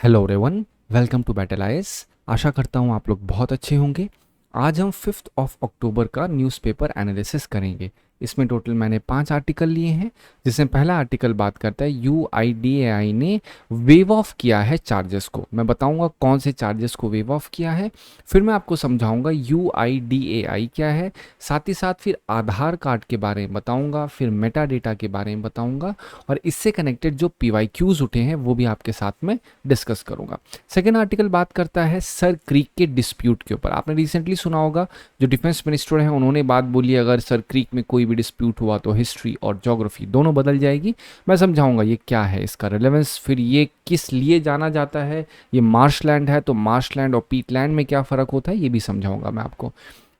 Hello everyone, welcome to battle IAS. आशा करता हूँ आप लोग बहुत अच्छे होंगे। आज हम 5 अक्टूबर का न्यूज़पेपर एनालिसिस करेंगे। इसमें टोटल मैंने 5 आर्टिकल लिए हैं, जिसमें पहला आर्टिकल बात करता है यूआईडीएआई ने वेव ऑफ किया है चार्जेस को। मैं बताऊंगा कौन से चार्जेस को वेव ऑफ किया है, फिर मैं आपको समझाऊंगा यूआईडीएआई क्या है, साथ ही साथ फिर आधार कार्ड के बारे में बताऊंगा, फिर मेटा डेटा के बारे में बताऊंगा और इससे कनेक्टेड जो पीवाईक्यूज उठे हैं वो भी आपके साथ में डिस्कस करूंगा। सेकेंड आर्टिकल बात करता है सर क्रीक के डिस्प्यूट के ऊपर। आपने रिसेंटली सुना होगा जो डिफेंस मिनिस्टर हैं उन्होंने बात बोली, अगर सर क्रीक में कोई भी डिस्प्यूट हुआ तो हिस्ट्री और ज्योग्राफी दोनों बदल जाएगी। मैं समझाऊंगा ये क्या है, इसका रिलेवेंस, फिर ये किस लिए जाना जाता है, ये मार्शलैंड है तो मार्शलैंड और पीटलैंड में क्या फ़र्क होता है ये भी समझाऊंगा मैं आपको।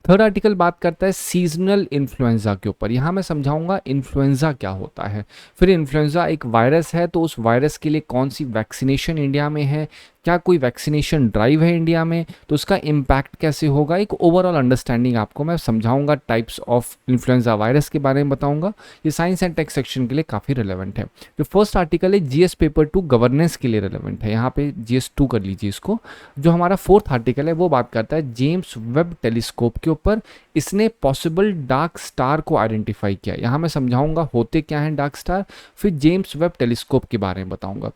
थर्ड आर्टिकल बात करता है सीजनल इन्फ्लुएंजा के ऊपर। यहाँ मैं समझाऊंगा इन्फ्लुएंजा क्या होता है, फिर इन्फ्लुएंजा एक वायरस है तो उस वायरस के लिए कौन सी वैक्सीनेशन इंडिया में है, क्या कोई वैक्सीनेशन ड्राइव है इंडिया में, तो उसका इम्पैक्ट कैसे होगा, एक ओवरऑल अंडरस्टैंडिंग आपको मैं समझाऊंगा। टाइप्स ऑफ इन्फ्लुएंजा वायरस के बारे में बताऊंगा। ये साइंस एंड टेक सेक्शन के लिए काफ़ी रिलेवेंट है। जो फर्स्ट आर्टिकल है जीएस पेपर 2 गवर्नेंस के लिए रिलेवेंट है, यहाँ पे जीएस 2 कर लीजिए इसको। जो हमारा फोर्थ आर्टिकल है वो बात करता है जेम्स वेब टेलीस्कोप के ऊपर। इसने पॉसिबल डार्क स्टार को आइडेंटिफाई किया। यहाँ मैं समझाऊंगा होते क्या हैं डार्क स्टार, फिर जेम्स वेब टेलीस्कोप के बारे में बताऊंगा।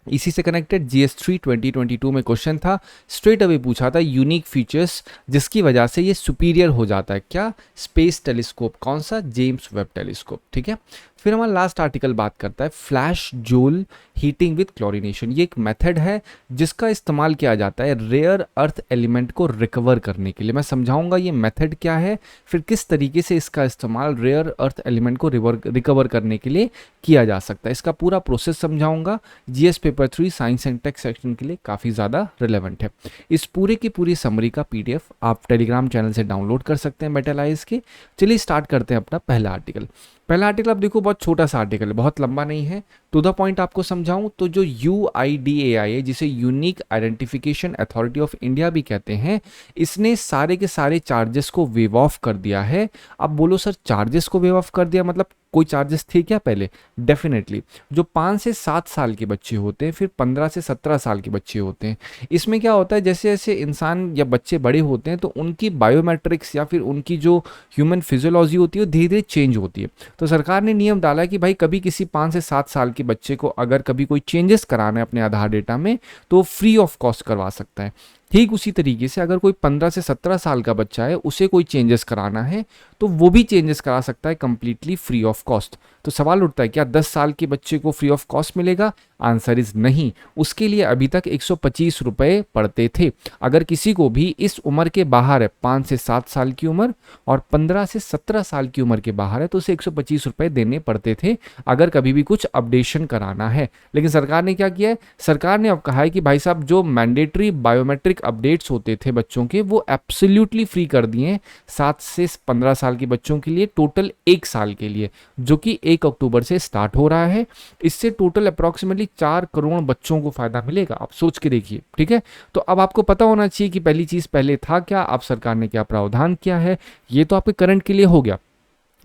इसी से कनेक्टेड GS3 2022 में क्वेश्चन था, स्ट्रेट अवे पूछा था यूनिक फीचर्स जिसकी वजह से ये सुपीरियर हो जाता है। क्या? Space telescope. कौन सा? James Webb telescope. ठीक है। फिर हमारा लास्ट आर्टिकल बात करता है flash joule heating with chlorination. ये एक मेथड है जिसका इस्तेमाल किया जाता है रेयर अर्थ एलिमेंट को रिकवर करने के लिए। मैं समझाऊंगा ये मेथड क्या है, फिर किस तरीके से इसका इस्तेमाल रेयर अर्थ एलिमेंट को रिकवर करने के लिए किया जा सकता है। इसका पूरा प्रोसेस समझाऊंगा। GS paper 3 science and tech section के लिए काफ़ी ज़्यादा रिलेवेंट है। इस पूरे की पूरी समरी का PDF आप टेलीग्राम चैनल से डाउनलोड कर सकते हैं बैटल आईएएस के। चलिए स्टार्ट करते हैं अपना पहला आर्टिकल। पहला आर्टिकल आप देखो बहुत छोटा सा आर्टिकल है, बहुत लंबा नहीं है। टू द पॉइंट आपको समझाऊं तो जो यूआईडीएआई है, जिसे unique identification authority of India भी कहते हैं, इसने सारे के सारे चार्जेस को वेव ऑफ कर दिया है। अब बोलो सर चार्जेस को वेव ऑफ कर दिया मतलब कोई चार्जेस थे क्या पहले? डेफिनेटली। जो 5 से 7 साल के बच्चे होते हैं, फिर 15 से 17 साल के बच्चे होते हैं, इसमें क्या होता है जैसे जैसे इंसान या बच्चे बड़े होते हैं तो उनकी बायोमेट्रिक्स या फिर उनकी जो ह्यूमन फिजियोलॉजी होती है वो धीरे धीरे चेंज होती है। तो सरकार ने नियम डाला है कि भाई कभी किसी 5 से 7 साल के बच्चे को अगर कभी कोई चेंजेस कराना है अपने आधार डेटा में तो फ्री ऑफ कॉस्ट करवा सकता है। ठीक उसी तरीके से अगर कोई 15 से 17 साल का बच्चा है, उसे कोई चेंजेस कराना है तो वो भी चेंजेस करा सकता है कंप्लीटली फ्री ऑफ कॉस्ट। तो सवाल उठता है क्या 10 साल के बच्चे को फ्री ऑफ कॉस्ट मिलेगा? आंसर इज नहीं। उसके लिए अभी तक 125 रुपये पड़ते थे। अगर किसी को भी इस उम्र के बाहर है, 5 से 7 साल की उम्र और 15 से 17 साल की उम्र के बाहर है, तो उसे 125 रुपये देने पड़ते थे अगर कभी भी कुछ अपडेशन कराना है। लेकिन सरकार ने क्या किया है? सरकार ने अब कहा है कि भाई साहब जो मैंडेटरी बायोमेट्रिक अपडेट्स होते थे बच्चों के वो एब्सोल्युटली फ्री कर दिए 7 से 15 साल के बच्चों के लिए, टोटल 1 साल के लिए, जो कि 1 अक्टूबर से स्टार्ट हो रहा है। इससे टोटल अप्रॉक्सीमेटली 4 करोड़ बच्चों को फायदा मिलेगा। आप सोच के देखिए। ठीक है। तो अब आपको पता होना चाहिए कि पहली चीज पहले था क्या, अब सरकार ने क्या प्रावधान किया है। ये तो आपके करंट के लिए हो गया।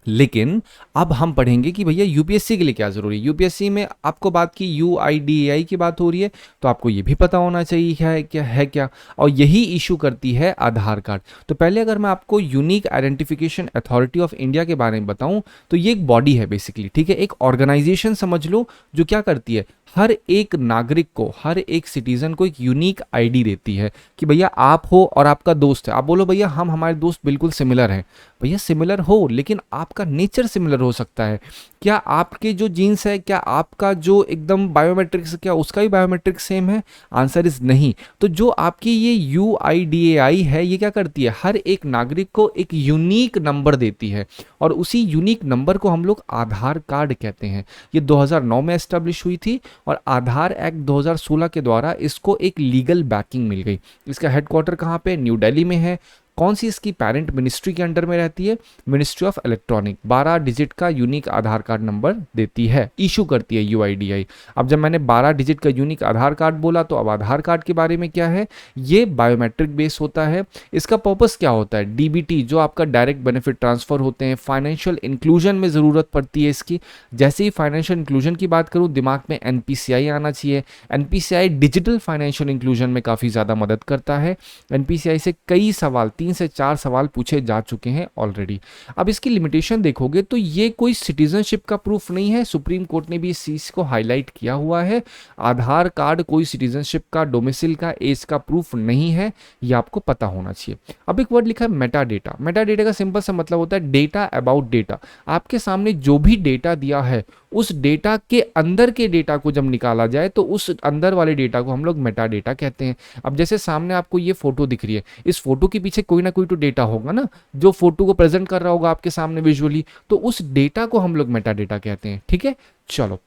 लेकिन अब हम पढ़ेंगे कि भैया यूपीएससी के लिए क्या जरूरी है। यूपीएससी में आपको बात की यूआईडीएआई की बात हो रही है तो आपको ये भी पता होना चाहिए क्या, और यही इशू करती है आधार कार्ड। तो पहले अगर मैं आपको unique identification authority of India के बारे में बताऊं तो ये एक बॉडी है बेसिकली। ठीक है। एक ऑर्गेनाइजेशन समझ लो जो क्या करती है, हर एक नागरिक को, हर एक सिटीजन को एक यूनिक आईडी देती है कि भैया आप हो और आपका दोस्त है। आप बोलो भैया हम हमारे दोस्त बिल्कुल सिमिलर हैं, भैया सिमिलर हो लेकिन आपका नेचर सिमिलर हो सकता है। क्या आपके जो जीन्स है, क्या आपका जो एकदम बायोमेट्रिक्स, क्या उसका भी बायोमेट्रिक्स सेम है? आंसर इज नहीं। तो जो आपकी ये यूआईडीएआई है ये क्या करती है, हर एक नागरिक को एक यूनिक नंबर देती है और उसी यूनिक नंबर को हम लोग आधार कार्ड कहते हैं। ये 2009 में एस्टेब्लिश हुई थी और आधार एक्ट 2016 के द्वारा इसको एक लीगल बैकिंग मिल गई। इसका हेडक्वार्टर कहाँ पे? न्यू दिल्ली में है। कौन सी इसकी पेरेंट मिनिस्ट्री के अंडर में रहती है? Ministry of electronic. 12 डिजिट का यूनिक आधार कार्ड नंबर देती है, इशू करती है यूआईडीआई। अब जब मैंने 12 डिजिट का यूनिक आधार कार्ड बोला तो अब आधार कार्ड के बारे में क्या है, ये बायोमेट्रिक बेस होता है। इसका पर्पस क्या होता है? डीबीटी, जो आपका डायरेक्ट बेनिफिट ट्रांसफर होते हैं, फाइनेंशियल इंक्लूजन में ज़रूरत पड़ती है इसकी। जैसे ही फाइनेंशियल इंक्लूजन की बात करूँ, दिमाग में एनपीसीआई आना चाहिए। एनपीसीआई डिजिटल फाइनेंशियल इंक्लूजन में काफ़ी ज़्यादा मदद करता है। एनपीसीआई से कई सवाल, 3 से 4 सवाल पूछे जा चुके हैं ऑलरेडी। अब इसकी लिमिटेशन देखोगे तो ये कोई सिटीजनशिप का प्रूफ नहीं है, सुप्रीम कोर्ट ने भी इस चीज़ को हाईलाइट किया हुआ है। आधार कार्ड कोई सिटीजनशिप का, डोमिसिल का, एज का प्रूफ नहीं है, ये आपको पता होना चाहिए। अब एक वर्ड लिखा है मेटा डेटा। मेटा डेटा का सिंपल सा मतलब होता है डेटा अबाउट डेटा। आपके सामने जो भी डेटा दिया है उस डेटा के अंदर के डेटा को जब निकाला जाए तो उस अंदर वाले डेटा को हम लोग मेटा डेटा कहते हैं। अब जैसे सामने आपको ये फोटो दिख रही है, इस फोटो के पीछे कोई ना कोई तो डेटा होगा ना, जो फोटो को प्रेजेंट कर रहा होगा आपके सामने विजुअली, तो उस डेटा को हम लोग मेटा डेटा कहते हैं। ठीक है, चलो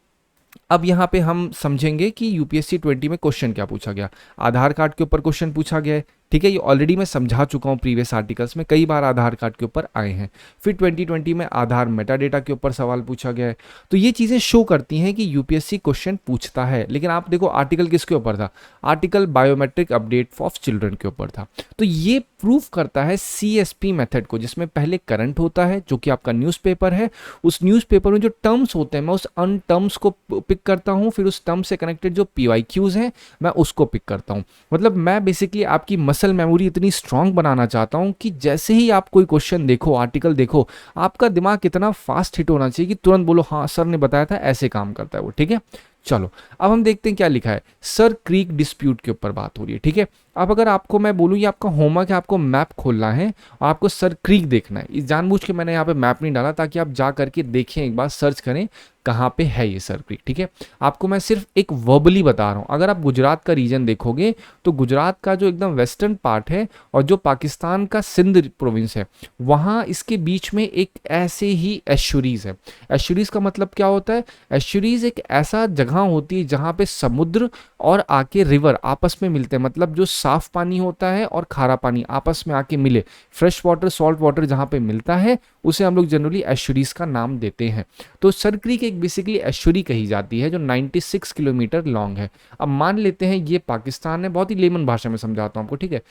अब यहाँ पे हम समझेंगे कि यूपीएससी 20 में क्वेश्चन क्या पूछा गया। आधार कार्ड के ऊपर क्वेश्चन पूछा गया है, ठीक है, ये ऑलरेडी मैं समझा चुका हूँ प्रीवियस आर्टिकल्स में, कई बार आधार कार्ड के ऊपर आए हैं। फिर 2020 में आधार मेटा डेटा के ऊपर सवाल पूछा गया है। तो ये चीज़ें शो करती हैं कि यूपीएससी क्वेश्चन पूछता है। लेकिन आप देखो आर्टिकल किसके ऊपर था? Article biometric update of children के ऊपर था। तो ये प्रूफ करता है सीएसपी मेथड को, जिसमें पहले करंट होता है जो कि आपका न्यूज़पेपर है। उस न्यूज़पेपर में जो टर्म्स होते हैं मैं उस अन टर्म्स को पिक करता हूँ, फिर उस टर्म से कनेक्टेड जो पीवाईक्यूज हैं मैं उसको पिक करता हूँ। मतलब मैं बेसिकली आपकी मसल मेमोरी इतनी स्ट्रांग बनाना चाहता हूँ कि जैसे ही आप कोई क्वेश्चन देखो, आर्टिकल देखो, आपका दिमाग इतना फास्ट हिट होना चाहिए कि तुरंत बोलो हाँ सर ने बताया था, ऐसे काम करता है वो। ठीक है, चलो अब हम देखते हैं क्या लिखा है। सर क्रीक डिस्प्यूट के ऊपर बात हो रही है। ठीक है, अब अगर आपको मैं बोलूँ ये आपका होमवर्क है, आपको मैप खोलना है और आपको सर क्रीक देखना है। इस जानबूझ के मैंने यहाँ पे मैप नहीं डाला ताकि आप जा करके देखें, एक बार सर्च करें कहाँ पे है ये सर क्रीक। ठीक है, आपको मैं सिर्फ एक वर्बली बता रहा हूँ। अगर आप गुजरात का रीजन देखोगे तो गुजरात का जो एकदम वेस्टर्न पार्ट है और जो पाकिस्तान का सिंध प्रोविंस है, वहाँ इसके बीच में एक ऐसे ही एश्यूरीज है। एश्यूरीज का मतलब क्या होता है? एश्यूरीज एक ऐसा जगह होती है जहाँ पे समुद्र और आके रिवर आपस में मिलते हैं। मतलब जो साफ पानी होता है और खारा पानी आपस में आके मिले, फ्रेश वाटर सॉल्ट वाटर जहाँ पे मिलता है, उसे हम लोग जनरली एश्यूरीज का नाम देते हैं। तो सर क्रीक एक बेसिकली एश्यूरी कही जाती है जो 96 किलोमीटर लॉन्ग है। अब मान लेते हैं ये पाकिस्तान है, बहुत ही लेमन भाषा में समझाता हूँ आपको। ठीक है,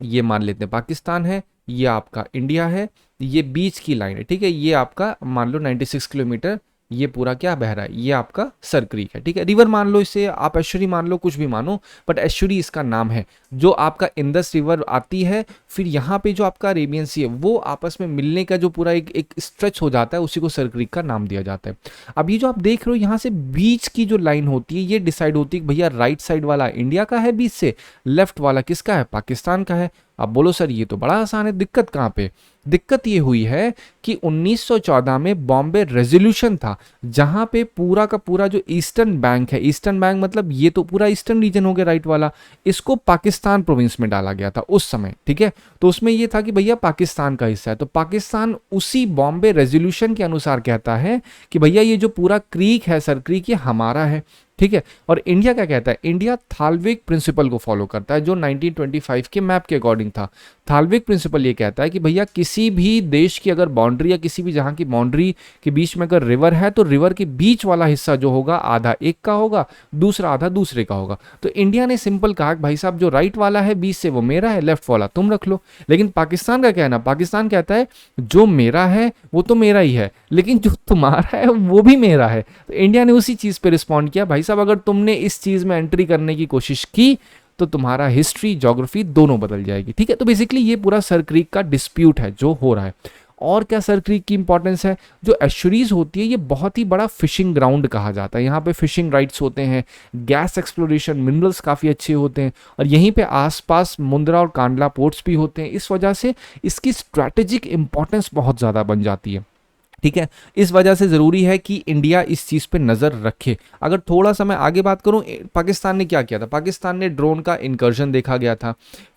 ये मान लेते हैं पाकिस्तान है, ये आपका इंडिया है, ये बीच की लाइन है। ठीक है, ये आपका मान लो 96 किलोमीटर ये पूरा क्या बह रहा है, ये आपका सर क्रीक है। ठीक है, रिवर मान लो इसे, आप एश्यूरी मान लो, कुछ भी मानो, बट एश्यूरी इसका नाम है। जो आपका इंदस रिवर आती है, फिर यहाँ पे जो आपका अरेबियन सी है, वो आपस में मिलने का जो पूरा एक स्ट्रेच हो जाता है, उसी को सर क्रीक का नाम दिया जाता है। अब ये जो आप देख रहे हो यहाँ से बीच की जो लाइन होती है, ये डिसाइड होती है कि भैया राइट साइड वाला इंडिया का है बीच से, लेफ्ट वाला किसका है? पाकिस्तान का है। अब बोलो सर ये तो बड़ा आसान है, दिक्कत कहाँ पे? दिक्कत ये हुई है कि 1914 में बॉम्बे रेजोल्यूशन था, जहां पे पूरा का पूरा जो ईस्टर्न बैंक है, ईस्टर्न बैंक मतलब ये तो पूरा ईस्टर्न रीजन हो गया राइट वाला, इसको पाकिस्तान प्रोविंस में डाला गया था उस समय। ठीक है, तो उसमें ये था कि भैया पाकिस्तान का हिस्सा है। तो पाकिस्तान उसी बॉम्बे रेजोल्यूशन के अनुसार कहता है कि भैया ये जो पूरा क्रीक है, सर क्रीक, ये हमारा है। ठीक है, और इंडिया क्या कहता है? इंडिया थालविक प्रिंसिपल को फॉलो करता है, जो 1925 के मैप के अकॉर्डिंग था। थालविक प्रिंसिपल ये कहता है कि भैया किसी भी देश की अगर बाउंड्री या किसी भी जहां की बाउंड्री के बीच में अगर रिवर है, तो रिवर के बीच वाला हिस्सा जो होगा आधा एक का होगा, दूसरा आधा दूसरे का होगा। तो इंडिया ने सिंपल कहा कि भाई साहब जो राइट वाला है बीच से वो मेरा है, लेफ्ट वाला तुम रख लो। लेकिन पाकिस्तान का कहना, पाकिस्तान कहता है जो मेरा है वो तो मेरा ही है, लेकिन जो तुम्हारा है वो भी मेरा है। तो इंडिया ने उसी चीज पे रिस्पॉन्ड किया, भाई साहब अगर तुमने इस चीज में एंट्री करने की कोशिश की तो तुम्हारा हिस्ट्री ज्योग्राफी दोनों बदल जाएगी। ठीक है, तो बेसिकली ये पूरा सर क्रीक का डिस्प्यूट है जो हो रहा है। और क्या सर क्रीक की इंपॉर्टेंस है? जो एश्यूरीज होती है ये बहुत ही बड़ा फिशिंग ग्राउंड कहा जाता है। यहाँ पे फिशिंग राइट्स होते हैं, गैस एक्सप्लोरेशन, मिनरल्स काफ़ी अच्छे होते हैं, और यहीं पे आसपास मुंद्रा और कांडला पोर्ट्स भी होते हैं। इस वजह से इसकी स्ट्रैटेजिक इंपॉर्टेंस बहुत ज़्यादा बन जाती है। ठीक है, इस वजह से ज़रूरी है कि इंडिया इस चीज़ पे नज़र रखे। अगर थोड़ा सा मैं आगे बात करूं, पाकिस्तान ने क्या किया था? पाकिस्तान ने ड्रोन का इंकर्जन देखा गया था,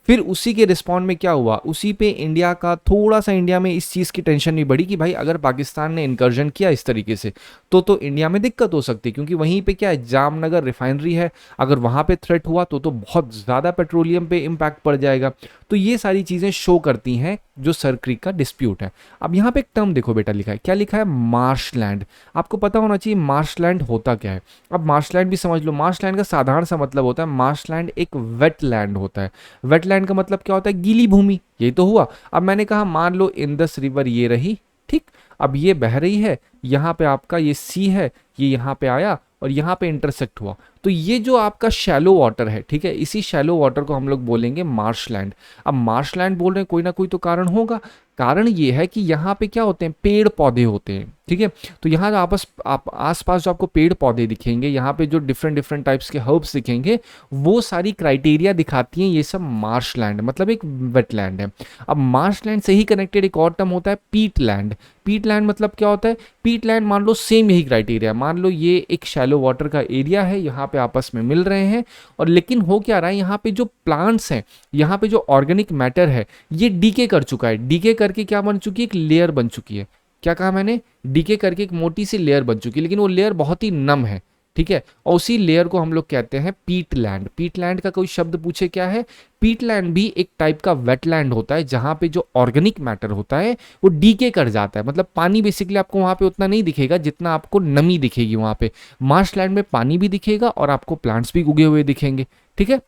फिर उसी के रिस्पॉन्ड में क्या हुआ, उसी पे इंडिया का थोड़ा सा, इंडिया में इस चीज़ की टेंशन नहीं बढ़ी कि भाई अगर पाकिस्तान ने इंकर्जन किया इस तरीके से तो इंडिया में दिक्कत हो सकती है, क्योंकि वहीं पे क्या है, जामनगर रिफाइनरी है, अगर वहाँ पे थ्रेट हुआ तो बहुत ज़्यादा पेट्रोलियम पे इम्पैक्ट पड़ जाएगा। तो ये सारी चीज़ें शो करती हैं जो सर क्रीक का डिस्प्यूट है। अब यहाँ पे एक टर्म देखो बेटा, लिखा है, क्या लिखा है, मार्शलैंड। आपको पता होना चाहिए मार्शलैंड होता क्या है। अब मार्शलैंड भी समझ लो, मार्शलैंड का साधारण सा मतलब होता है, मार्शलैंड एक वेटलैंड होता है। वेटलैंड का मतलब क्या होता है, गीली भूमि, ये तो हुआ। अब मैंने कहा मान लो इंडस रिवर ये रही, ठीक, अब ये बह रही है, यहाँ पे आपका ये सी है, ये यहाँ पे आया और यहाँ पे इंटरसेक्ट हुआ, तो ये जो आपका शैलो वाटर है, ठीक है, इसी शैलो वाटर को हम लोग बोलेंगे मार्शलैंड। अब मार्शलैंड बोल रहे हैं, कोई ना कोई तो कारण होगा। कारण ये है कि यहाँ पे क्या होते हैं, पेड़ पौधे होते हैं, ठीक है। तो यहाँ जो आसपास जो आपको पेड़ पौधे दिखेंगे, यहाँ पे जो डिफरेंट डिफरेंट टाइप्स के हर्ब्स दिखेंगे, वो सारी क्राइटेरिया दिखाती हैं, ये सब मार्शलैंड मतलब एक वेटलैंड है। अब मार्शलैंड से ही कनेक्टेड एक और टर्म होता है पीटलैंड। पीटलैंड मतलब क्या होता है, पीटलैंड मान लो सेम यही क्राइटेरिया, मान लो ये एक शैलो वाटर का एरिया है, यहाँ पे आपस में मिल रहे हैं, और लेकिन हो क्या रहा है, यहाँ पे जो प्लांट्स हैं, यहाँ पे जो ऑर्गेनिक मैटर है, ये डीके कर चुका है। डीके करके क्या बन चुकी है, एक लेयर बन चुकी है। क्या कहा मैंने, डीके करके एक मोटी सी लेयर बन चुकी है, लेकिन वो लेयर बहुत ही नम है, ठीक है। और उसी लेयर को हम लोग कहते हैं पीटलैंड। पीटलैंड का कोई शब्द पूछे क्या है, पीटलैंड भी एक टाइप का वेटलैंड होता है, जहां पे जो ऑर्गेनिक मैटर होता है वो डीके कर जाता है, मतलब पानी बेसिकली आपको वहां पे उतना नहीं दिखेगा जितना आपको नमी दिखेगी वहां पे। मार्शलैंड में पानी भी दिखेगा और आपको प्लांट्स भी उगे हुए दिखेंगे, ठीक है।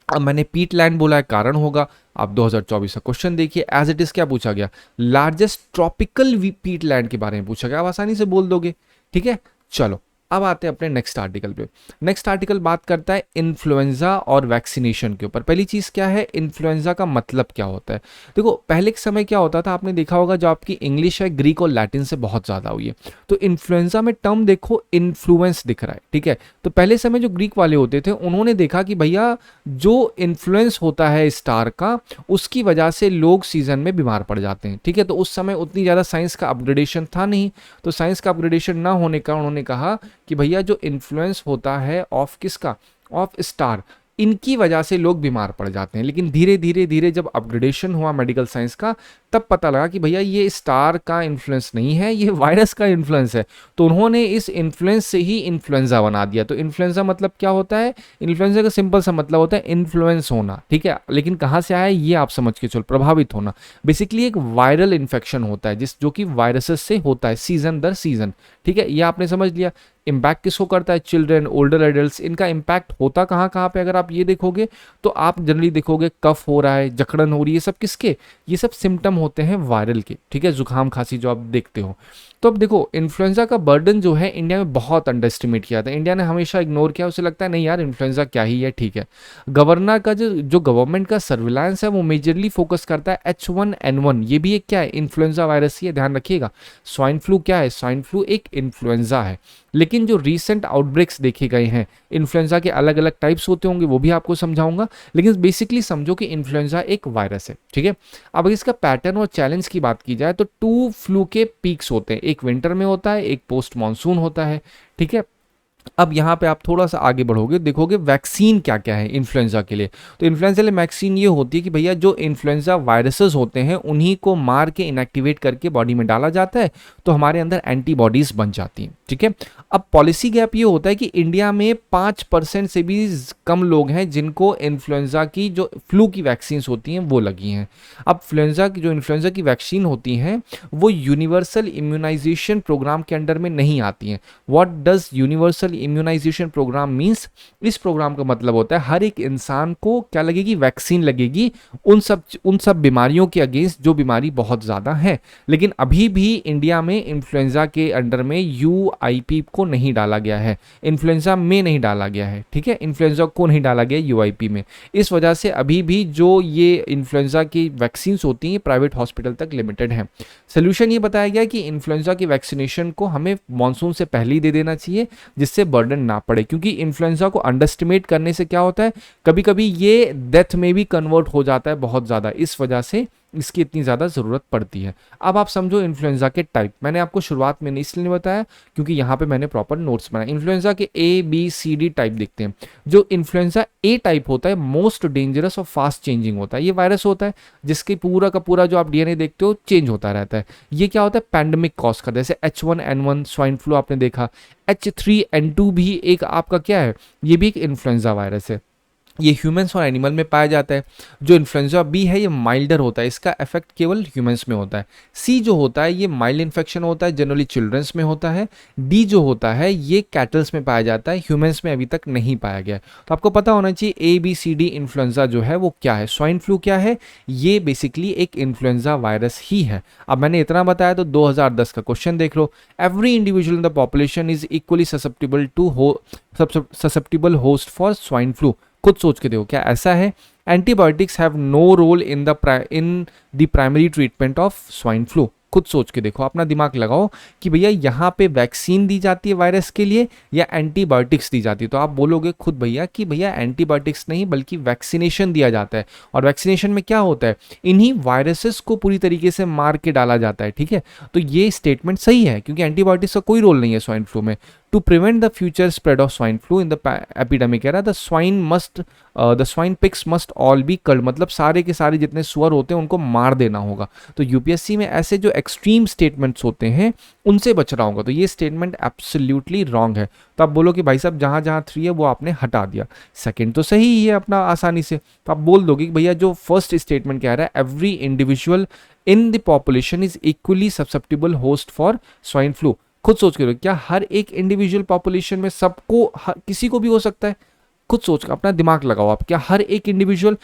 अब मैंने पीटलैंड बोला है, कारण होगा। अब 2024 का क्वेश्चन देखिए, एज इट इज क्या पूछा गया, लार्जेस्ट ट्रॉपिकल पीटलैंड के बारे में पूछा गया। आप आसानी से बोल दोगे, ठीक है। चलो अब आते हैं अपने नेक्स्ट आर्टिकल पे। नेक्स्ट आर्टिकल बात करता है इन्फ्लुएंजा और वैक्सीनेशन के ऊपर। पहली चीज क्या है, इन्फ्लुएंजा का मतलब क्या होता है। देखो पहले के समय क्या होता था, आपने देखा होगा, जो आपकी इंग्लिश है ग्रीक और लैटिन से बहुत ज्यादा हुई है, तो इन्फ्लुएंजा में टर्म देखो इन्फ्लुएंस दिख रहा है, ठीक है। तो पहले समय जो ग्रीक वाले होते थे, उन्होंने देखा कि भैया जो इन्फ्लुएंस होता है स्टार का, उसकी वजह से लोग सीजन में बीमार पड़ जाते हैं, ठीक है। तो उस समय उतनी ज्यादा साइंस का अपग्रेडेशन था नहीं, तो साइंस का अपग्रेडेशन ना होने का उन्होंने कहा कि भैया जो इन्फ्लुएंस होता है ऑफ किसका, ऑफ स्टार, इनकी वजह से लोग बीमार पड़ जाते हैं। लेकिन धीरे धीरे धीरे जब अपग्रेडेशन हुआ मेडिकल साइंस का, तब पता लगा कि भैया ये स्टार का इन्फ्लुएंस नहीं है, ये वायरस का इन्फ्लुएंस है। तो उन्होंने इस इन्फ्लुएंस से ही इन्फ्लुएंजा बना दिया। तो इन्फ्लुएंजा मतलब क्या होता है, इन्फ्लुएंजा का सिंपल सा मतलब होता है इन्फ्लुएंस होना, ठीक है। लेकिन कहाँ से आया ये आप समझ के चलो, प्रभावित होना। बेसिकली एक वायरल इन्फेक्शन होता है जो कि वायरसेस से होता है सीजन दर सीजन, ठीक है। ये आपने समझ लिया। इम्पैक्ट किसको करता है, चिल्ड्रन, ओल्डर एडल्ट्स। इनका इम्पैक्ट होता कहाँ कहाँ पे, अगर आप ये देखोगे तो आप जनरली देखोगे कफ हो रहा है, जकड़न हो रही है, सब किसके, ये सब सिम्टम होते हैं वायरल के, ठीक है, जुकाम खांसी जो आप देखते हो। तो अब देखो इन्फ्लुएंजा का बर्डन जो है इंडिया में बहुत अंडर एस्टिमेट किया था, इंडिया ने हमेशा इग्नोर किया। उसे लगता है नहीं यार इन्फ्लुएंजा क्या ही है, ठीक है। गवर्नर का जो गवर्नमेंट का सर्विलांस है वो मेजरली फोकस करता है H1N1, ये भी एक क्या है, इन्फ्लुएंजा वायरस ही है, ध्यान रखिएगा। स्वाइन फ्लू क्या है, स्वाइन फ्लू एक इन्फ्लुएंजा है। लेकिन जो रीसेंट आउटब्रेक्स देखे गए हैं, इन्फ्लुएंजा के अलग अलग टाइप्स होते होंगे, वो भी आपको समझाऊंगा, लेकिन बेसिकली समझो कि इन्फ्लुएंजा एक वायरस है, ठीक है। अब इसका पैटर्न और चैलेंज की बात की जाए तो 2 फ्लू के पीक्स होते हैं, एक विंटर में होता है, एक पोस्ट मानसून होता है, ठीक है। अब यहाँ पे आप थोड़ा सा आगे बढ़ोगे, देखोगे वैक्सीन क्या क्या है इन्फ्लुएंजा के लिए। तो इन्फ्लुएंजा के लिए वैक्सीन ये होती है कि भैया जो इन्फ्लुएंजा वायरसेस होते हैं उन्हीं को मार के इनएक्टिवेट करके बॉडी में डाला जाता है, तो हमारे अंदर एंटीबॉडीज बन जाती हैं, ठीक है। अब पॉलिसी गैप ये होता है कि इंडिया में 5% से भी कम लोग हैं जिनको इन्फ्लुएंजा की जो फ्लू की वैक्सीन होती हैं वो लगी हैं। अब इन्फ्लुएंजा की वैक्सीन होती हैं वो यूनिवर्सल इम्यूनाइजेशन प्रोग्राम के अंडर में नहीं आती हैं। What does universal immunisation programme means, इस प्रोग्राम का मतलब होता है हर एक इंसान को क्या लगेगी, वैक्सीन लगेगी उन सब बीमारियों के अगेंस्ट जो बीमारी बहुत ज्यादा है। लेकिन अभी भी इंडिया में इन्फ्लुएंजा के अंडर में यूआईपी को नहीं डाला गया है, इन्फ्लुएंजा में नहीं डाला गया है, ठीक है। इन्फ्लुएंजा को नहीं डाला गया यूआईपी में, इस वजह से अभी भी जो ये इन्फ्लुएंजा की वैक्सीन होती हैं प्राइवेट हॉस्पिटल तक लिमिटेड है। सोल्यूशन ये बताया गया कि इन्फ्लुएंजा की वैक्सीनेशन को हमें मानसून से पहले ही दे देना चाहिए, जिससे बर्डन ना पड़े, क्योंकि इन्फ्लुएंजा को अंडरएस्टिमेट करने से क्या होता है, कभी कभी ये डेथ में भी कन्वर्ट हो जाता है बहुत ज़्यादा। इस वजह से इसकी इतनी ज़्यादा ज़रूरत पड़ती है। अब आप समझो इन्फ्लुएंजा के टाइप। मैंने आपको शुरुआत में नहीं इसलिए नहीं बताया क्योंकि यहाँ पे मैंने प्रॉपर नोट्स बनाए। इन्फ्लुएंजा के A B C D type दिखते हैं। जो इन्फ्लुएंजा ए टाइप होता है मोस्ट डेंजरस और फास्ट चेंजिंग होता है। ये वायरस होता है जिसके पूरा का पूरा जो आप डीएनए देखते हो चेंज होता रहता है। ये क्या होता है, पैंडेमिक कॉज करता है। जैसे H1N1 स्वाइन फ्लू आपने देखा, H3N2 भी एक आपका क्या है, ये भी एक इन्फ्लुएंजा वायरस है। ये ह्यूमंस और एनिमल में पाया जाता है। जो इन्फ्लुएंजा बी है ये माइल्डर होता है, इसका इफेक्ट केवल ह्यूमंस में होता है। सी जो होता है ये माइल्ड इन्फेक्शन होता है, जनरली चिल्ड्रंस में होता है। डी जो होता है ये कैटल्स में पाया जाता है, ह्यूमंस में अभी तक नहीं पाया गया है। तो आपको पता होना चाहिए ABCD इन्फ्लुएंजा जो है वो क्या है। स्वाइन फ्लू क्या है, ये बेसिकली एक इन्फ्लुएंजा वायरस ही है। अब मैंने इतना बताया तो 2010 का क्वेश्चन देख लो। Every individual in the population is equally susceptible host for swine flu. खुद सोच के देखो क्या ऐसा है। Antibiotics have no role in the primary treatment of swine flu. खुद सोच के देखो, अपना दिमाग लगाओ कि भैया यहाँ पे वैक्सीन दी जाती है वायरस के लिए या एंटीबायोटिक्स दी जाती है। तो आप बोलोगे खुद भैया कि भैया एंटीबायोटिक्स नहीं बल्कि वैक्सीनेशन दिया जाता है। और वैक्सीनेशन में क्या होता है, इन्हीं वायरसेस को पूरी तरीके से मार के डाला जाता है। ठीक है, तो ये स्टेटमेंट सही है क्योंकि एंटीबायोटिक्स का कोई रोल नहीं है स्वाइन फ्लू में। To prevent the future spread of swine flu in the epidemic era, the swine pigs must all be culled। मतलब सारे के सारे जितने सुअर होते हैं उनको मार देना होगा। तो यूपीएससी में ऐसे जो एक्सट्रीम स्टेटमेंट्स होते हैं उनसे बचना होगा। तो ये स्टेटमेंट एब्सोल्युटली रॉन्ग है। तो आप बोलो कि भाई साहब जहाँ जहाँ 3 है वो आपने हटा दिया, सेकंड तो सही ही है अपना आसानी से। तो आप बोल दोगे कि भैया जो फर्स्ट स्टेटमेंट कह रहा है every individual in the population is equally susceptible host for swine flu. खुद सोच के क्या हर एक इंडिविजुअल पॉपुलेशन में सबको किसी को भी हो सकता है? खुद सोच अपना दिमाग लगाओ आप, क्या हर एक इंडिविजुअल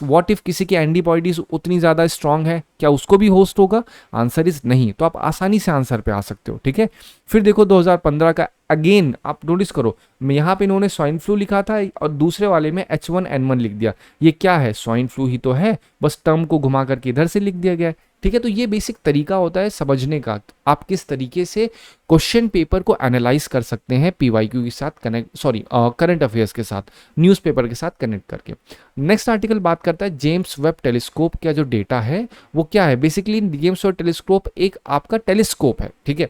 व्हाट इफ किसी की एंटीबॉडीज उतनी ज्यादा स्ट्रांग है क्या उसको भी होस्ट होगा? आंसर इज नहीं। तो आप आसानी से आंसर पे आ सकते हो। ठीक है, फिर देखो 2015 का अगेन आप नोटिस करो, यहाँ पे इन्होंने स्वाइन फ्लू लिखा था और दूसरे वाले में H1N1 लिख दिया। ये क्या है, स्वाइन फ्लू ही तो है, बस टर्म को घुमा करके इधर से लिख दिया गया है। ठीक है, तो ये बेसिक तरीका होता है समझने का, आप किस तरीके से क्वेश्चन पेपर को एनालाइज कर सकते हैं PYQ के साथ करंट अफेयर्स के साथ, न्यूज़पेपर के साथ कनेक्ट करके। नेक्स्ट आर्टिकल बात करता है जेम्स वेब टेलीस्कोप का जो डेटा है वो क्या है। बेसिकली जेम्स वेब टेलीस्कोप एक आपका टेलीस्कोप है। ठीक है,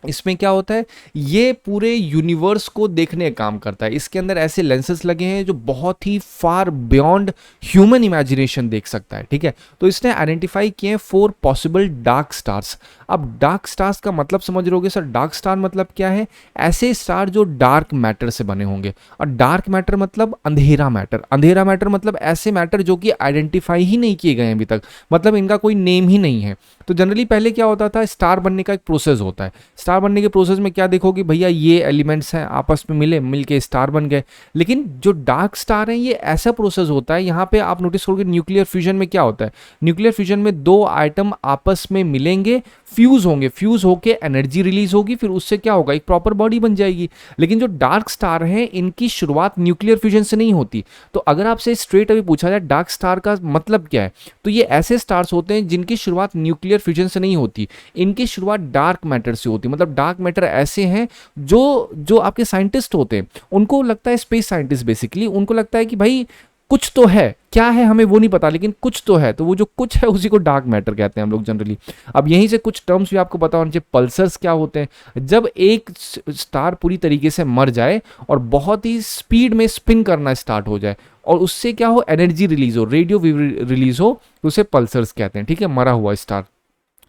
इसमें क्या होता है, ये पूरे यूनिवर्स को देखने का काम करता है। इसके अंदर ऐसे लेंसेज लगे हैं जो बहुत ही फार बियॉन्ड ह्यूमन इमेजिनेशन देख सकता है। ठीक है, तो इसने आइडेंटिफाई किए हैं 4 पॉसिबल डार्क स्टार्स। अब डार्क स्टार्स का मतलब समझ रहोगे सर, डार्क स्टार मतलब क्या है? ऐसे स्टार जो डार्क मैटर से बने होंगे। और डार्क मैटर मतलब अंधेरा मैटर। अंधेरा मैटर मतलब ऐसे मैटर जो कि आइडेंटिफाई ही नहीं किए गए अभी तक, मतलब इनका कोई नेम ही नहीं है। तो जनरली पहले क्या होता था, स्टार बनने का एक प्रोसेस होता है। स्टार बनने के प्रोसेस में क्या देखो कि भैया ये एलिमेंट्स हैं आपस में मिल के स्टार बन गए। लेकिन जो डार्क स्टार है ये ऐसा प्रोसेस होता है, यहाँ पे आप नोटिस करोगे न्यूक्लियर फ्यूजन में क्या होता है, न्यूक्लियर फ्यूजन में 2 आइटम आपस में मिलेंगे, फ्यूज होंगे, फ्यूज होके एनर्जी रिलीज होगी, फिर उससे क्या होगा, एक प्रॉपर बॉडी बन जाएगी। लेकिन जो डार्क स्टार है इनकी शुरुआत न्यूक्लियर फ्यूजन से नहीं होती। तो अगर आपसे स्ट्रेट अभी पूछा जाए डार्क स्टार का मतलब क्या है, तो ये ऐसे स्टार्स होते हैं जिनकी शुरुआत न्यूक्लियर फ्यूजन से नहीं होती, इनकी शुरुआत डार्क मैटर से होती है। मतलब डार्क मैटर ऐसे हैं जो आपके साइंटिस्ट होते हैं उनको लगता है, स्पेस साइंटिस्ट बेसिकली उनको लगता है कि भाई कुछ तो है, क्या है हमें वो नहीं पता लेकिन कुछ तो है। तो वो जो कुछ है उसी को डार्क मैटर कहते हैं हम लोग जनरली। अब यहीं से कुछ टर्म्स भी आपको पता होना चाहिए। पल्सर्स क्या होते हैं, जब एक स्टार पूरी तरीके से मर जाए और बहुत ही स्पीड में स्पिन करना स्टार्ट हो जाए और उससे क्या हो, एनर्जी रिलीज हो, रेडियो रिलीज हो, तो उसे पल्सर्स कहते हैं। ठीक है, मरा हुआ स्टार।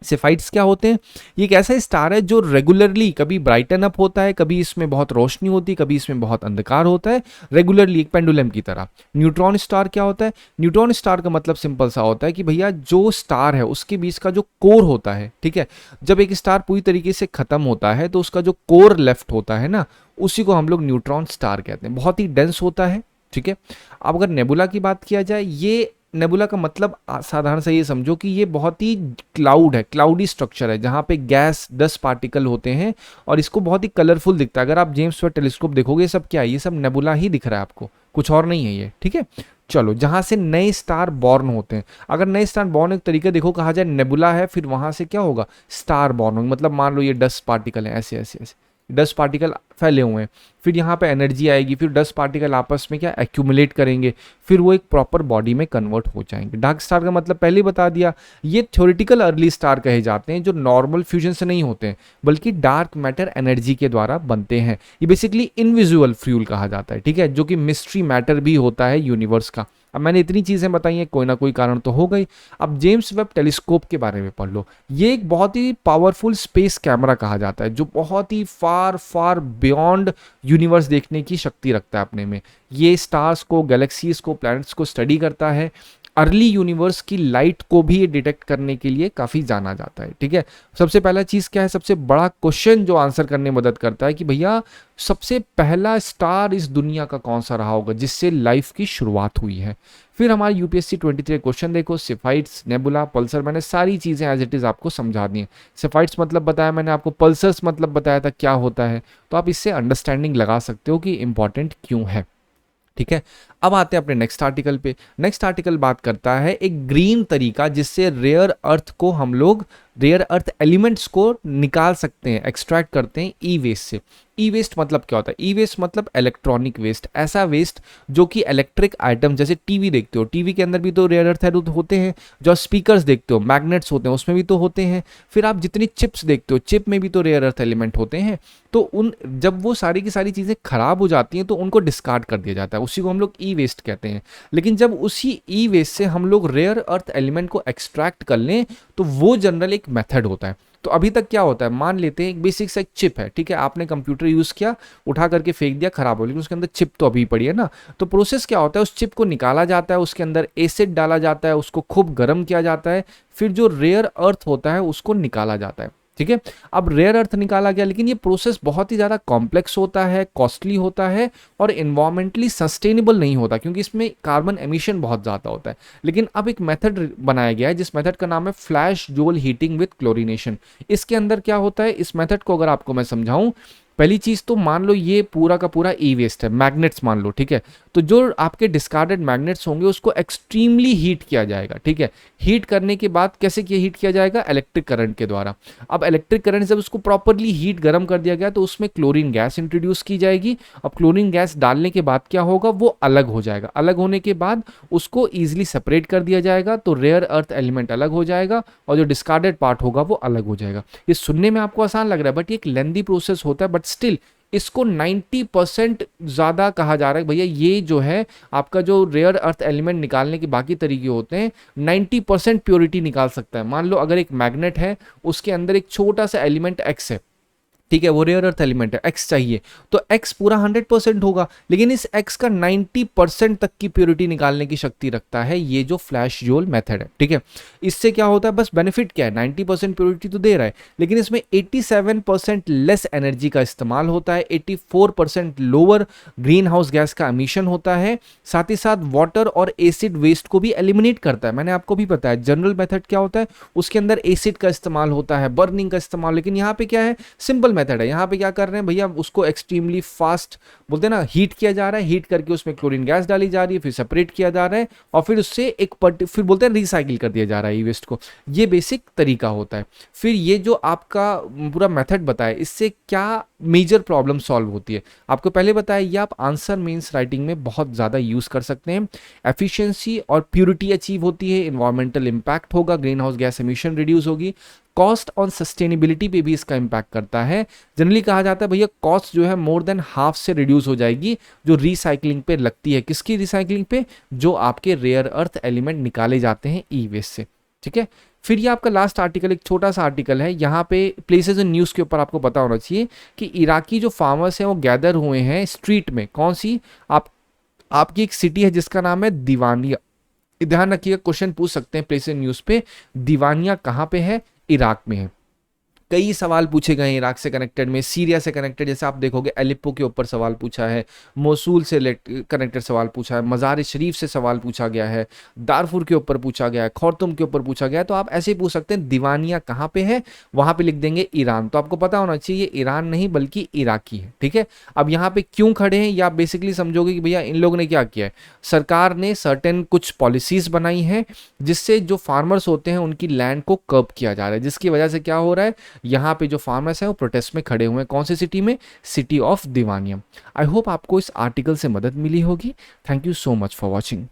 सेफाइट्स क्या होते हैं, ये एक ऐसा स्टार है जो रेगुलरली कभी ब्राइटन अप होता है, कभी इसमें बहुत रोशनी होती है, कभी इसमें बहुत अंधकार होता है, रेगुलरली एक पेंडुलम की तरह। न्यूट्रॉन स्टार क्या होता है, न्यूट्रॉन स्टार का मतलब सिंपल सा होता है कि भैया जो स्टार है उसके बीच का जो कोर होता है, ठीक है, जब एक स्टार पूरी तरीके से खत्म होता है तो उसका जो कोर लेफ्ट होता है ना, उसी को हम लोग न्यूट्रॉन स्टार कहते हैं। बहुत ही डेंस होता है। ठीक है, अब अगर नेबुला की बात किया जाए, ये नेबुला का मतलब साधारण से ये समझो कि ये बहुत ही क्लाउड है, क्लाउडी स्ट्रक्चर है जहाँ पे गैस डस्ट पार्टिकल होते हैं और इसको बहुत ही कलरफुल दिखता है। अगर आप जेम्स वेब टेलीस्कोप देखोगे सब क्या है, ये सब नेबुला ही दिख रहा है आपको, कुछ और नहीं है ये। ठीक है, चलो जहाँ से नए स्टार बॉर्न होते हैं, अगर नए स्टार बॉर्न एक तरीके देखो कहा जाए नेबुला है, फिर वहाँ से क्या होगा, स्टार बॉर्न होंगे। मतलब मान लो ये डस्ट पार्टिकल है, ऐसे ऐसे ऐसे डस्ट पार्टिकल फैले हुए हैं, फिर यहाँ पे एनर्जी आएगी, फिर डस्ट पार्टिकल आपस में क्या एक्यूमुलेट करेंगे, फिर वो एक प्रॉपर बॉडी में कन्वर्ट हो जाएंगे। डार्क स्टार का मतलब पहले ही बता दिया, ये थ्योरेटिकल अर्ली स्टार कहे जाते हैं जो नॉर्मल फ्यूजन से नहीं होते हैं बल्कि डार्क मैटर एनर्जी के द्वारा बनते हैं। ये बेसिकली इनविजुअल फ्यूल कहा जाता है, ठीक है, जो कि मिस्ट्री मैटर भी होता है यूनिवर्स का। अब मैंने इतनी चीज़ें बताई हैं, कोई ना कोई कारण तो हो गई। अब जेम्स वेब टेलीस्कोप के बारे में पढ़ लो। ये एक बहुत ही पावरफुल स्पेस कैमरा कहा जाता है जो बहुत ही फार फार बियॉन्ड यूनिवर्स देखने की शक्ति रखता है अपने में। ये स्टार्स को, गैलेक्सीज को, प्लैनेट्स को स्टडी करता है। अर्ली यूनिवर्स की लाइट को भी ये डिटेक्ट करने के लिए काफ़ी जाना जाता है, ठीक है। सबसे पहला चीज़ क्या है, सबसे बड़ा क्वेश्चन जो आंसर करने में मदद करता है कि भैया सबसे पहला स्टार इस दुनिया का कौन सा रहा होगा जिससे लाइफ की शुरुआत हुई है। फिर हमारे यूपीएससी 23 क्वेश्चन देखो, सिफाइट्स, नेबुला, पल्सर, मैंने सारी चीज़ें एज इट इज़ आपको समझा दी हैं। सिफाइट्स मतलब बताया मैंने आपको, पल्सर्स मतलब बताया था क्या होता है, तो आप इससे अंडरस्टैंडिंग लगा सकते हो कि इंपॉर्टेंट क्यों है, ठीक है। अब आते हैं अपने नेक्स्ट आर्टिकल पे। नेक्स्ट आर्टिकल बात करता है एक ग्रीन तरीका जिससे रेयर अर्थ को हम लोग, रेयर अर्थ एलिमेंट्स को निकाल सकते हैं, एक्सट्रैक्ट करते हैं ई वेस्ट से। ई वेस्ट मतलब क्या होता है? ई वेस्ट मतलब इलेक्ट्रॉनिक वेस्ट, ऐसा वेस्ट जो कि इलेक्ट्रिक आइटम, जैसे टीवी देखते हो, टीवी के अंदर भी तो रेयर अर्थ होते हैं। जो स्पीकर्स देखते हो, मैग्नेट्स होते हैं, उसमें भी तो होते हैं। फिर आप जितनी चिप्स देखते हो, चिप में भी तो रेयर अर्थ एलिमेंट होते हैं। तो उन, जब वो सारी की सारी चीज़ें खराब हो जाती हैं तो उनको डिस्कार्ड कर दिया जाता है, उसी को हम लोग ई वेस्ट कहते हैं। लेकिन जब उसी ई वेस्ट से हम लोग रेयर अर्थ एलिमेंट को एक्सट्रैक्ट कर लें तो वो जनरल एक मेथड होता है। तो अभी तक क्या होता है, मान लेते हैं एक बेसिक सा एक चिप है, ठीक है, आपने कंप्यूटर यूज़ किया, उठा करके फेंक दिया, खराब हो, लेकिन उसके अंदर चिप तो अभी पड़ी है ना। तो प्रोसेस क्या होता है, उस चिप को निकाला जाता है, उसके अंदर एसिड डाला जाता है, उसको खूब गर्म किया जाता है, फिर जो रेयर अर्थ होता है उसको निकाला जाता है, ठीक है। अब रेयर अर्थ निकाला गया, लेकिन ये प्रोसेस बहुत ही ज़्यादा कॉम्प्लेक्स होता है, कॉस्टली होता है और इन्वायरमेंटली सस्टेनेबल नहीं होता, क्योंकि इसमें कार्बन एमिशन बहुत ज़्यादा होता है। लेकिन अब एक मेथड बनाया गया है जिस मेथड का नाम है फ्लैश जोल हीटिंग विद क्लोरीनेशन। इसके अंदर क्या होता है, इस मेथड को अगर आपको मैं समझाऊं, पहली चीज़ तो मान लो ये पूरा का पूरा ई वेस्ट है, मैग्नेट्स मान लो, ठीक है। तो जो आपके डिस्कार्डेड मैग्नेट्स होंगे उसको एक्सट्रीमली हीट किया जाएगा, ठीक है। हीट करने के बाद कैसे हीट किया जाएगा, इलेक्ट्रिक करंट के द्वारा। अब इलेक्ट्रिक करंट जब उसको प्रॉपरली हीट गर्म कर दिया गया तो उसमें क्लोरीन गैस इंट्रोड्यूस की जाएगी। अब क्लोरीन गैस डालने के बाद क्या होगा, वो अलग हो जाएगा। अलग होने के बाद उसको ईजिली सेपरेट कर दिया जाएगा, तो रेयर अर्थ एलिमेंट अलग हो जाएगा और जो डिस्कार्डेड पार्ट होगा वो अलग हो जाएगा। ये सुनने में आपको आसान लग रहा है, बट ये एक लेंदी प्रोसेस होता है। बट स्टिल इसको 90% ज़्यादा कहा जा रहा है भैया, ये जो है आपका जो रेयर अर्थ एलिमेंट निकालने के बाकी तरीके होते हैं 90% प्योरिटी निकाल सकता है। मान लो अगर एक मैग्नेट है, उसके अंदर एक छोटा सा एलिमेंट एक्स है, ठीक है, वो रेयर अर्थ एलिमेंट है, एक्स चाहिए, तो एक्स पूरा 100% होगा, लेकिन इस एक्स का 90% तक की प्योरिटी निकालने की शक्ति रखता है ये जो फ्लैश जोल मेथड है, ठीक है। इससे क्या होता है, बस बेनिफिट क्या है, 90% प्योरिटी तो दे रहा है, लेकिन इसमें 87% लेस एनर्जी का इस्तेमाल होता है, 84% लोअर ग्रीन हाउस गैस का एमिशन होता है, साथ ही साथ वाटर और एसिड वेस्ट को भी एलिमिनेट करता है। मैंने आपको भी बताया जनरल मेथड क्या होता है, उसके अंदर एसिड का इस्तेमाल होता है, बर्निंग का इस्तेमाल, लेकिन यहाँ पे क्या है, सिंपल मेथड है। यहाँ पे क्या कर रहे हैं भैया, उसको एक्सट्रीमली फास्ट बोलते हैं ना, हीट किया जा रहा है, हीट करके उसमें क्लोरीन गैस डाली जा रही है, फिर सेपरेट किया जा रहा है और फिर उससे एक फिर बोलते हैं रिसाइकिल कर दिया जा रहा है ई वेस्ट को। ये बेसिक तरीका होता है। फिर ये जो आपका पूरा मेथड बताया, इससे क्या मेजर प्रॉब्लम सॉल्व होती है, आपको पहले बताया, ये आप आंसर मीन्स राइटिंग में बहुत ज़्यादा यूज़ कर सकते हैं। एफिशिएंसी और प्यूरिटी अचीव होती है, इन्वायरमेंटल इम्पैक्ट होगा, green house gas emission reduce होगी, कॉस्ट ऑन सस्टेनेबिलिटी पे भी इसका इम्पैक्ट करता है। जनरली कहा जाता है भैया कॉस्ट जो है मोर देन हाफ से रिड्यूस हो जाएगी जो रिसाइकलिंग पे लगती है। किसकी रिसाइकलिंग पे, जो आपके रेयर अर्थ एलिमेंट निकाले जाते हैं ई वेस्ट से, ठीक है। फिर ये आपका लास्ट आर्टिकल एक छोटा सा आर्टिकल है, यहाँ पे प्लेसेस इन न्यूज़ के ऊपर आपको पता होना चाहिए कि इराकी जो फार्मर्स हैं वो गैदर हुए हैं स्ट्रीट में, कौन सी, आपकी एक सिटी है जिसका नाम है दीवानिया। ध्यान रखिएगा, क्वेश्चन पूछ सकते हैं प्लेसेस इन न्यूज़ पे, दीवानिया कहाँ पे है, इराक में है। कई सवाल पूछे गए हैं इराक से कनेक्टेड में, सीरिया से कनेक्टेड, जैसे आप देखोगे एलिप्पो के ऊपर सवाल पूछा है, मोसूल से कनेक्टेड सवाल पूछा है, मज़ार शरीफ से सवाल पूछा गया है, दारफुर के ऊपर पूछा गया है, खौरतुम के ऊपर पूछा गया है। तो आप ऐसे ही पूछ सकते हैं दीवानिया कहाँ पे है, वहाँ पे लिख देंगे ईरान। तो आपको पता होना चाहिए ईरान नहीं बल्कि इराकी है, ठीक है। अब यहाँ पे क्यों खड़े हैं, या आप बेसिकली समझोगे कि भैया इन लोगों ने क्या किया है, सरकार ने सर्टेन कुछ पॉलिसीज बनाई हैं जिससे जो फार्मर्स होते हैं उनकी लैंड को कर्ब किया जा रहा है, जिसकी वजह से क्या हो रहा है, यहाँ पे जो फार्मर्स हैं वो प्रोटेस्ट में खड़े हुए हैं। कौन सी सिटी में? सिटी ऑफ दिवानियम। आई होप आपको इस आर्टिकल से मदद मिली होगी। Thank you so much for watching.